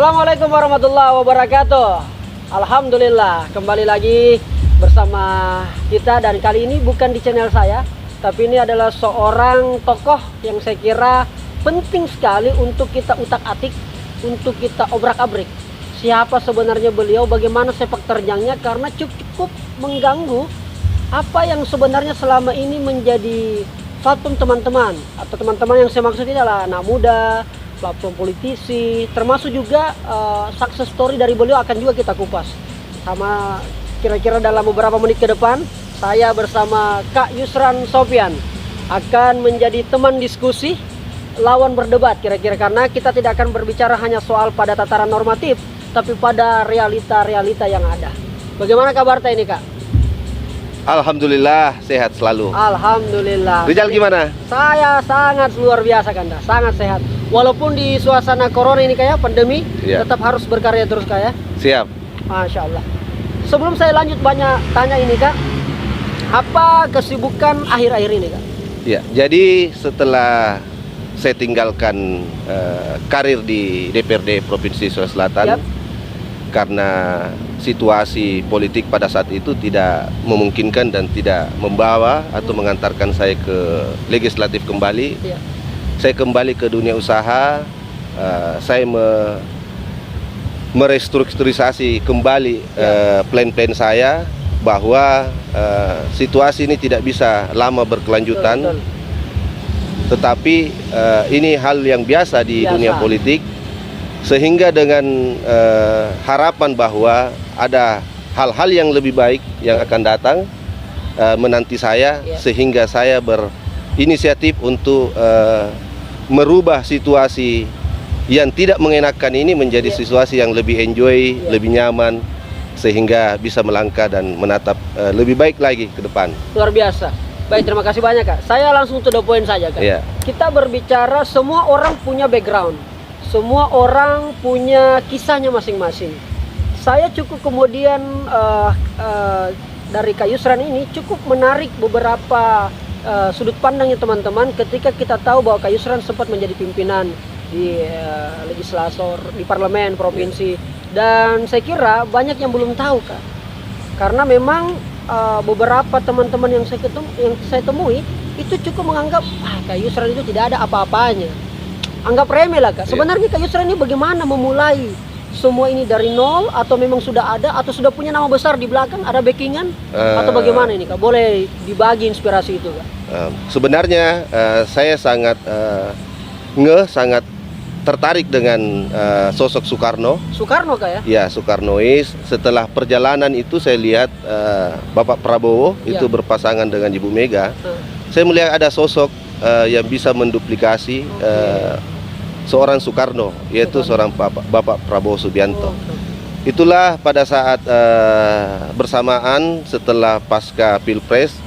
Assalamualaikum warahmatullahi wabarakatuh. Alhamdulillah, kembali lagi bersama kita, dan kali ini bukan di channel saya, tapi ini adalah seorang tokoh yang saya kira penting sekali untuk kita utak-atik, untuk kita obrak-abrik. Siapa sebenarnya beliau, bagaimana sepak terjangnya, karena cukup mengganggu apa yang sebenarnya selama ini menjadi platform teman-teman, atau teman-teman yang saya maksud ini adalah anak muda, platform politisi, termasuk juga success story dari beliau akan juga kita kupas. Sama kira-kira dalam beberapa menit ke depan, saya bersama Kak Yusran Sofyan akan menjadi teman diskusi, lawan berdebat kira-kira, karena kita tidak akan berbicara hanya soal pada tataran normatif, tapi pada realita-realita yang ada. Bagaimana kabar ini, Kak? Alhamdulillah, sehat selalu. Alhamdulillah. Rizal gimana? Saya sangat luar biasa, Kanda, sangat sehat. Walaupun di suasana corona ini kayak pandemi, tetap harus berkarya terus, Kak, ya. Siap. Masya Allah. Sebelum saya lanjut banyak tanya ini, Kak, apa kesibukan akhir-akhir ini, Kak? Ya, jadi setelah saya tinggalkan karir di DPRD Provinsi Sulawesi Selatan, karena situasi politik pada saat itu tidak memungkinkan dan tidak membawa atau mengantarkan saya ke legislatif kembali. Saya kembali ke dunia usaha. Saya merestrukturisasi kembali plan-plan saya, bahwa situasi ini tidak bisa lama berkelanjutan. Tetapi ini hal yang biasa di dunia politik, sehingga dengan harapan bahwa ada hal-hal yang lebih baik yang akan datang menanti saya, sehingga saya berinisiatif untuk merubah situasi yang tidak mengenakan ini menjadi situasi yang lebih enjoy, lebih nyaman, sehingga bisa melangkah dan menatap lebih baik lagi ke depan. Luar biasa. Baik, terima kasih banyak, Kak. Saya langsung to the point saja, Kak. Kita berbicara, semua orang punya background, semua orang punya kisahnya masing-masing. Saya cukup kemudian dari Kak Yusran ini cukup menarik beberapa sudut pandangnya teman-teman, ketika kita tahu bahwa Kak Yusran sempat menjadi pimpinan di legislator di parlemen provinsi, dan saya kira banyak yang belum tahu, Kak, karena memang beberapa teman-teman yang saya temui itu cukup menganggap Kak Yusran itu tidak ada apa-apanya, anggap remeh lah, Kak. Sebenarnya Kak Yusran ini bagaimana memulai semua ini dari nol, atau memang sudah ada, atau sudah punya nama besar di belakang, ada backingan, atau bagaimana ini, Kak? Boleh dibagi inspirasi itu, Kak? Sebenarnya saya sangat sangat tertarik dengan sosok Soekarno. Soekarno, Kak, ya? Ya, Soekarnois. Setelah perjalanan itu saya lihat Bapak Prabowo itu berpasangan dengan Ibu Mega. Saya melihat ada sosok yang bisa menduplikasi seorang Soekarno, yaitu seorang Bapak Prabowo Subianto. Itulah pada saat bersamaan setelah pasca Pilpres,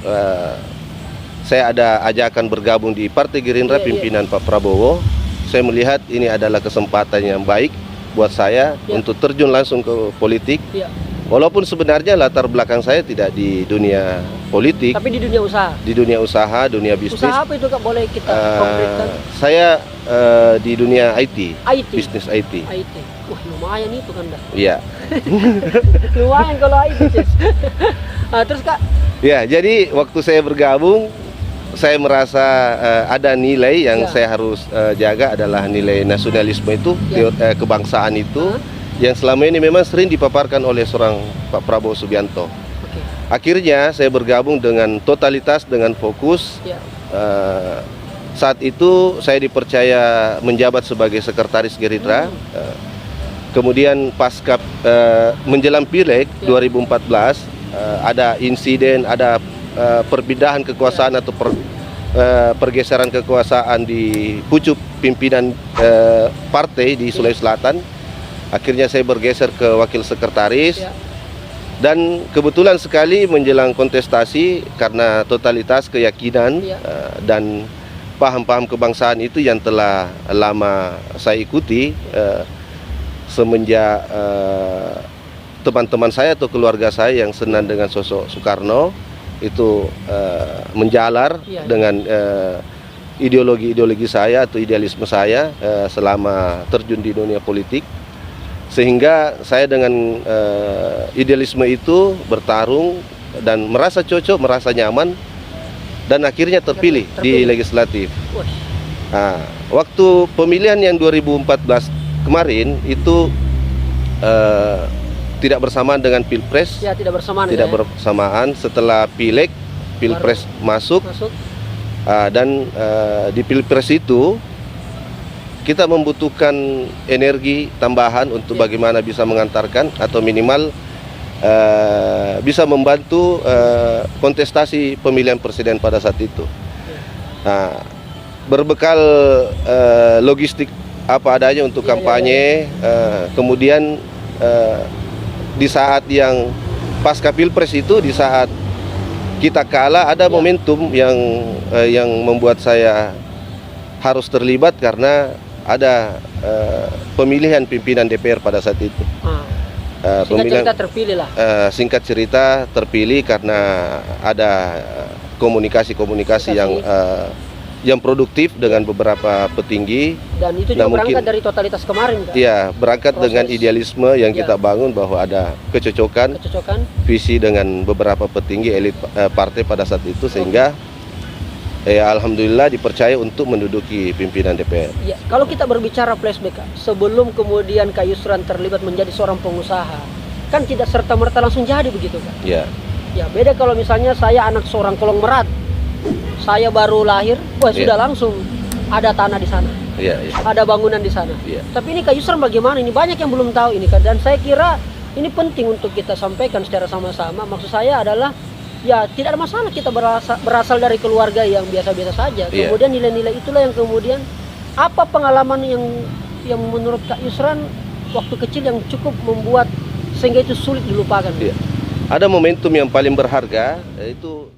saya ada ajakan bergabung di Partai Gerindra pimpinan Pak Prabowo. Saya melihat ini adalah kesempatan yang baik buat saya untuk terjun langsung ke politik. Walaupun sebenarnya latar belakang saya tidak di dunia politik, tapi di dunia usaha. Di dunia usaha, dunia bisnis. Usaha apa itu, Kak? Boleh kita konkretkan? Saya di dunia IT, bisnis IT. IT. Wah, lumayan itu, kan, dah. Iya. Lumayan kalau IT. Terus, Kak? Ya, jadi waktu saya bergabung, saya merasa ada nilai yang saya harus jaga, adalah nilai nasionalisme itu, kebangsaan itu, yang selama ini memang sering dipaparkan oleh seorang Pak Prabowo Subianto. Akhirnya saya bergabung dengan totalitas, dengan fokus. Saat itu saya dipercaya menjabat sebagai sekretaris Gerindra. Kemudian pasca menjelang Pileg 2014, ada insiden, ada perpindahan kekuasaan atau pergeseran kekuasaan di pucuk pimpinan partai di Sulawesi Selatan. Akhirnya saya bergeser ke wakil sekretaris, dan kebetulan sekali menjelang kontestasi, karena totalitas keyakinan dan paham-paham kebangsaan itu yang telah lama saya ikuti semenjak teman-teman saya atau keluarga saya yang senang dengan sosok Soekarno itu menjalar dengan ideologi-ideologi saya atau idealisme saya selama terjun di dunia politik. Sehingga saya dengan idealisme itu bertarung dan merasa cocok, merasa nyaman, dan akhirnya terpilih di legislatif. Nah, waktu pemilihan yang 2014 kemarin itu tidak bersamaan dengan Pilpres. Ya, tidak bersamaan. Tidak bersamaan setelah Pileg, Pilpres masuk. Dan di Pilpres itu kita membutuhkan energi tambahan untuk bagaimana bisa mengantarkan atau minimal bisa membantu kontestasi pemilihan presiden pada saat itu. Nah, berbekal logistik apa adanya untuk kampanye, kemudian di saat yang pasca Pilpres itu, di saat kita kalah, ada momentum yang membuat saya harus terlibat karena ada pemilihan pimpinan DPR pada saat itu. Singkat cerita terpilih lah. Singkat cerita terpilih karena ada komunikasi yang produktif dengan beberapa petinggi. Dan itu juga berangkat dari totalitas kemarin kan? Iya, berangkat dengan idealisme yang kita bangun bahwa ada kecocokan visi dengan beberapa petinggi elit partai pada saat itu, sehingga alhamdulillah dipercaya untuk menduduki pimpinan DPR. Ya, kalau kita berbicara flashback, sebelum kemudian Kak Yusran terlibat menjadi seorang pengusaha, kan tidak serta-merta langsung jadi begitu kan? Ya. Ya, beda kalau misalnya saya anak seorang kolong merat. Saya baru lahir, sudah langsung ada tanah di sana, ada bangunan di sana. Tapi ini Kak Yusran bagaimana? Ini banyak yang belum tahu ini kan, dan saya kira ini penting untuk kita sampaikan secara sama-sama. Maksud saya adalah ya tidak ada masalah kita berasal dari keluarga yang biasa-biasa saja. Kemudian nilai-nilai itulah yang kemudian apa pengalaman yang menurut Kak Yusran waktu kecil yang cukup membuat sehingga itu sulit dilupakan. Ada momentum yang paling berharga, yaitu